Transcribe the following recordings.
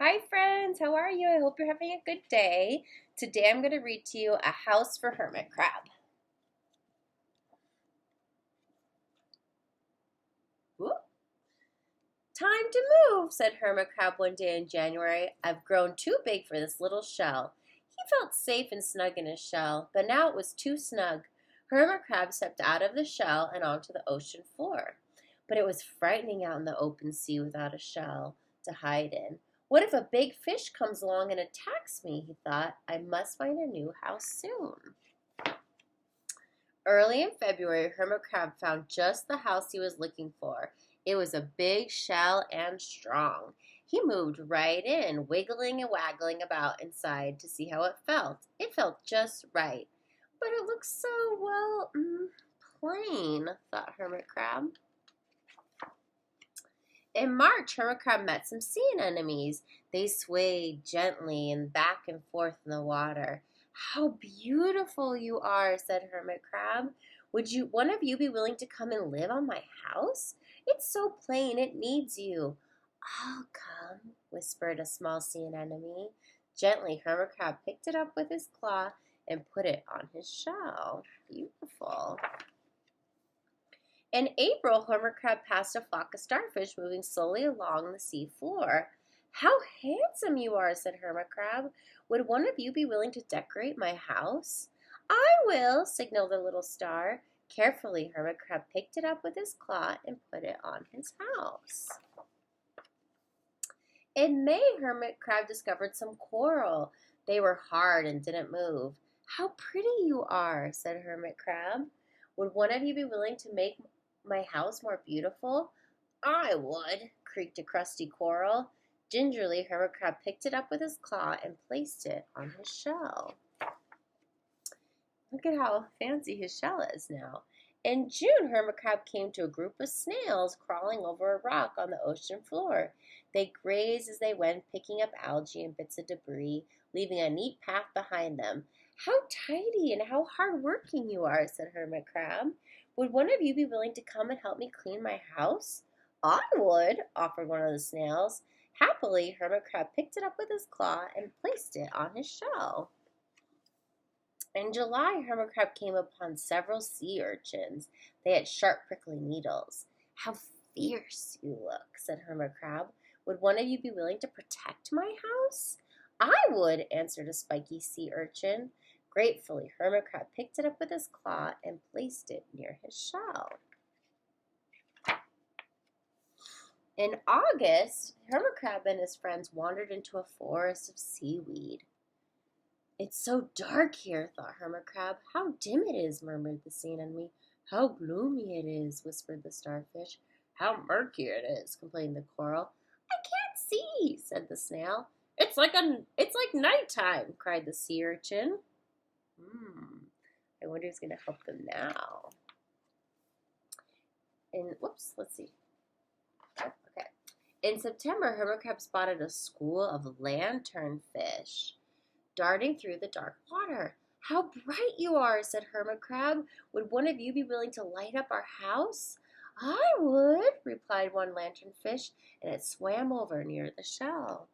Hi friends, how are you? I hope you're having a good day. Today I'm going to read to you A House for Hermit Crab. Whoop. Time to move, said Hermit Crab one day in January. I've grown too big for this little shell. He felt safe and snug in his shell, but now it was too snug. Hermit Crab stepped out of the shell and onto the ocean floor. But it was frightening out in the open sea without a shell to hide in. What if a big fish comes along and attacks me? He thought. I must find a new house soon. Early in February, Hermit Crab found just the house he was looking for. It was a big shell and strong. He moved right in, wiggling and waggling about inside to see how it felt. It felt just right. But it looks so, plain, thought Hermit Crab. In March, Hermit Crab met some sea anemones. They swayed gently and back and forth in the water. How beautiful you are, said Hermit Crab. Would one of you be willing to come and live on my house? It's so plain, it needs you. I'll come, whispered a small sea anemone. Gently, Hermit Crab picked it up with his claw and put it on his shell. Beautiful. In April, Hermit Crab passed a flock of starfish moving slowly along the sea floor. How handsome you are, said Hermit Crab. Would one of you be willing to decorate my house? I will, signaled the little star. Carefully, Hermit Crab picked it up with his claw and put it on his house. In May, Hermit Crab discovered some coral. They were hard and didn't move. How pretty you are, said Hermit Crab. Would one of you be willing to make my house more beautiful? I would, creaked a crusty coral. Gingerly, Hermit Crab picked it up with his claw and placed it on his shell. Look at how fancy his shell is now. In June, Hermit Crab came to a group of snails crawling over a rock on the ocean floor. They grazed as they went, picking up algae and bits of debris, leaving a neat path behind them. How tidy and how hard-working you are, said Hermit Crab. Would one of you be willing to come and help me clean my house? I would, offered one of the snails. Happily, Hermit Crab picked it up with his claw and placed it on his shell. In July, Hermit Crab came upon several sea urchins. They had sharp, prickly needles. How fierce you look, said Hermit Crab. Would one of you be willing to protect my house? I would, answered a spiky sea urchin. Gratefully, Hermit Crab picked it up with his claw and placed it near his shell. In August, Hermit Crab and his friends wandered into a forest of seaweed. It's so dark here, thought Hermit Crab. How dim it is, murmured the sea anemone. How gloomy it is, whispered the starfish. How murky it is, complained the coral. I can't see, said the snail. It's like nighttime, cried the sea urchin. I wonder who's going to help them now. Let's see. Okay. In September, Hermit Crab spotted a school of lanternfish darting through the dark water. How bright you are, said Hermit Crab. Would one of you be willing to light up our house? I would, replied one lanternfish, and it swam over near the shell.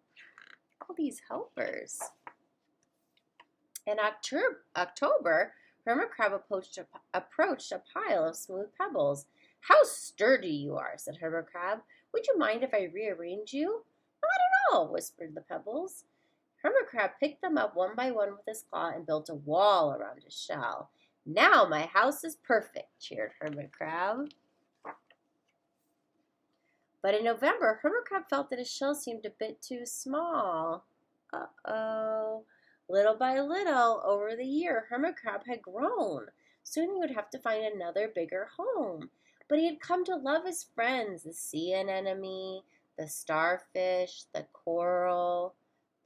All these helpers. In October, Hermit Crab approached a pile of smooth pebbles. How sturdy you are, said Hermit Crab. Would you mind if I rearrange you? Not at all, whispered the pebbles. Hermit Crab picked them up one by one with his claw and built a wall around his shell. Now my house is perfect, cheered Hermit Crab. But in November, Hermit Crab felt that his shell seemed a bit too small. Uh-oh. Little by little, over the year, Hermit Crab had grown. Soon he would have to find another bigger home. But he had come to love his friends, the sea anemone, the starfish, the coral,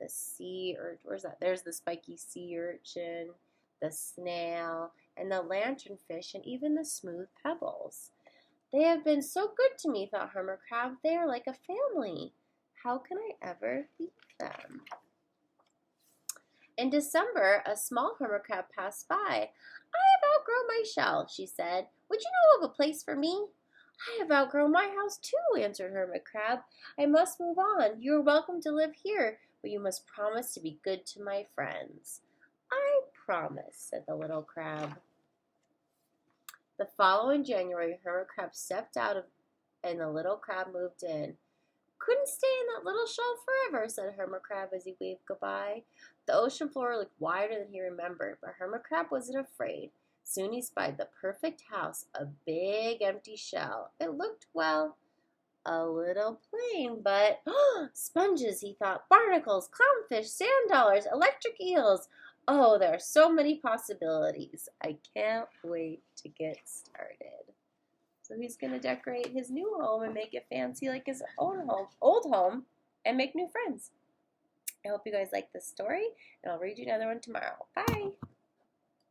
the sea urchin. Where's that? There's the spiky sea urchin, the snail, and the lanternfish, and even the smooth pebbles. They have been so good to me, thought Hermit Crab. They are like a family. How can I ever leave them? In December, a small hermit crab passed by. I have outgrown my shell, she said. Would you know of a place for me? I have outgrown my house too, answered Hermit Crab. I must move on. You are welcome to live here, but you must promise to be good to my friends. I promise, said the little crab. The following January, Hermit Crab stepped out of, and the little crab moved in. Couldn't stay in that little shell forever, said Hermit Crab as he waved goodbye. The ocean floor looked wider than he remembered, but Hermit Crab wasn't afraid. Soon he spied the perfect house, a big empty shell. It looked, well, a little plain, but sponges, he thought, barnacles, clownfish, sand dollars, electric eels. Oh, there are so many possibilities. I can't wait to get started. So he's going to decorate his new home and make it fancy like his own home, old home, and make new friends. I hope you guys like this story, and I'll read you another one tomorrow. Bye.